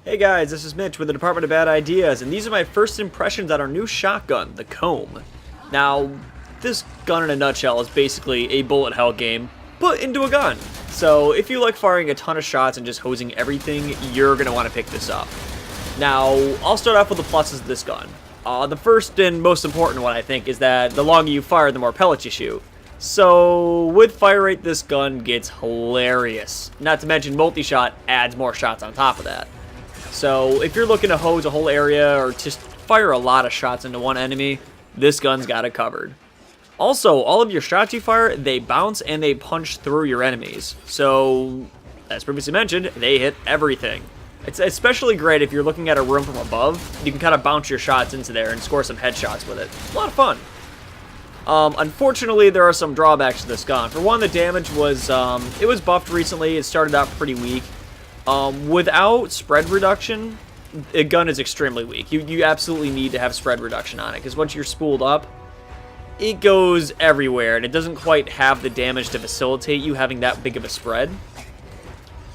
Hey guys, this is Mitch with the Department of Bad Ideas, and these are my first impressions on our new shotgun, the Kohm. Now, this gun in a nutshell is basically a bullet hell game put into a gun. So if you like firing a ton of shots and just hosing everything, you're going to want to pick this up. Now, I'll start off with the pluses of this gun. The first and most important one, I think, is that the longer you fire, the more pellets you shoot. So, with fire rate, this gun gets hilarious. Not to mention, multi-shot adds more shots on top of that. So, if you're looking to hose a whole area or just fire a lot of shots into one enemy, this gun's got it covered. Also, all of your shots you fire, they bounce and they punch through your enemies. So, as previously mentioned, they hit everything. It's especially great if you're looking at a room from above. You can kind of bounce your shots into there and score some headshots with it. A lot of fun. Unfortunately, there are some drawbacks to this gun. For one, the damage was, it was buffed recently. It started out pretty weak. Without spread reduction, a gun is extremely weak. You absolutely need to have spread reduction on it, because once you're spooled up, it goes everywhere, and it doesn't quite have the damage to facilitate you having that big of a spread.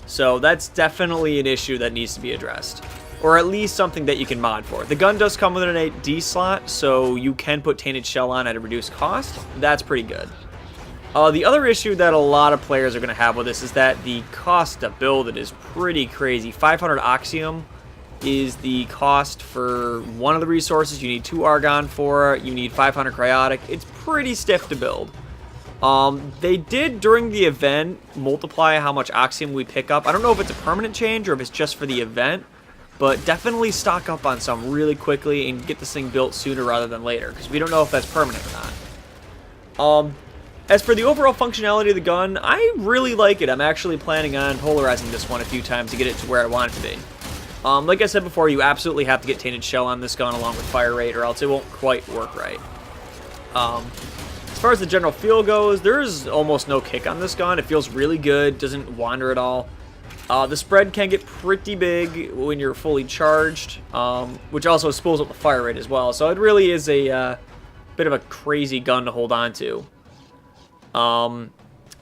So that's definitely an issue that needs to be addressed, or at least something that you can mod for. The gun does come with an 8D slot, so you can put Tainted Shell on at a reduced cost. That's pretty good. The other issue that a lot of players are going to have with this is that the cost to build it is pretty crazy. 500 Oxium is the cost for one of the resources. You need 2 Argon for it. You need 500 Cryotic. It's pretty stiff to build. They did, during the event, multiply how much Oxium we pick up. I don't know if it's a permanent change or if it's just for the event, but definitely stock up on some really quickly and get this thing built sooner rather than later, because we don't know if that's permanent or not. As for the overall functionality of the gun, I really like it. I'm actually planning on polarizing this one a few times to get it to where I want it to be. Like I said before, you absolutely have to get Tainted Shell on this gun along with fire rate, or else it won't quite work right. As far as the general feel goes, there's almost no kick on this gun. It feels really good, doesn't wander at all. The spread can get pretty big when you're fully charged, which also spools up the fire rate as well. So it really is a bit of a crazy gun to hold on to.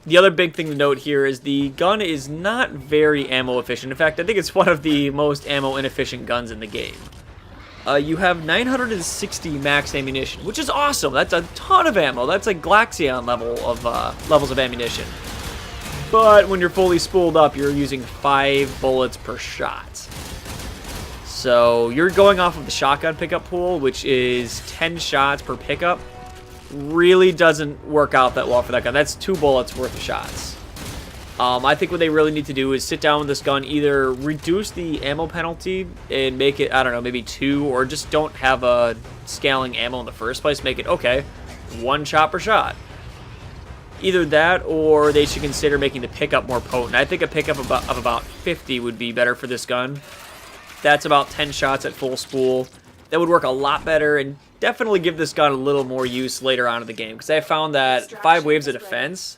The other big thing to note here is the gun is not very ammo efficient. In fact, I think it's one of the most ammo inefficient guns in the game. You have 960 max ammunition, which is awesome. That's a ton of ammo. That's like Glaxion levels of ammunition. But when you're fully spooled up, you're using 5 bullets per shot. So you're going off of the shotgun pickup pool, which is 10 shots per pickup. Really doesn't work out that well for that gun. That's 2 bullets worth of shots. I think what they really need to do is sit down with this gun, either reduce the ammo penalty and make it, I don't know, maybe 2, or just don't have a scaling ammo in the first place. Make it, okay, 1 shot per shot. Either that, or they should consider making the pickup more potent. I think a pickup of about 50 would be better for this gun. That's about 10 shots at full spool. That would work a lot better and definitely give this gun a little more use later on in the game, because I found that 5 waves of defense,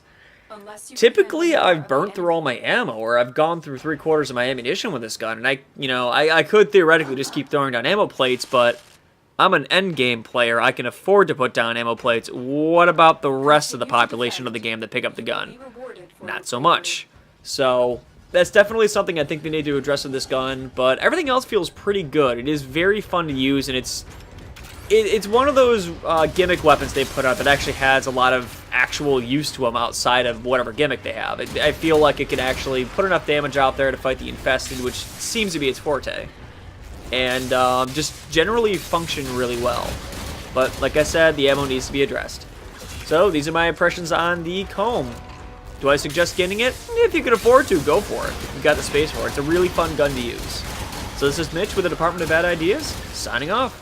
typically I've burnt through all my ammo, or I've gone through 3/4 of my ammunition with this gun, and I could theoretically just keep throwing down ammo plates, but I'm an endgame player. I can afford to put down ammo plates. What about the rest of the population of the game that pick up the gun? Not so much. So that's definitely something I think they need to address with this gun, but everything else feels pretty good. It is very fun to use, and it's one of those gimmick weapons they put out that actually has a lot of actual use to them outside of whatever gimmick they have. I feel like it can actually put enough damage out there to fight the infested, which seems to be its forte, and just generally function really well. But like I said, the ammo needs to be addressed. So these are my impressions on the Kohm. Do I suggest getting it? If you can afford to, go for it. If you've got the space for it. It's a really fun gun to use. So this is Mitch with the Department of Bad Ideas, signing off.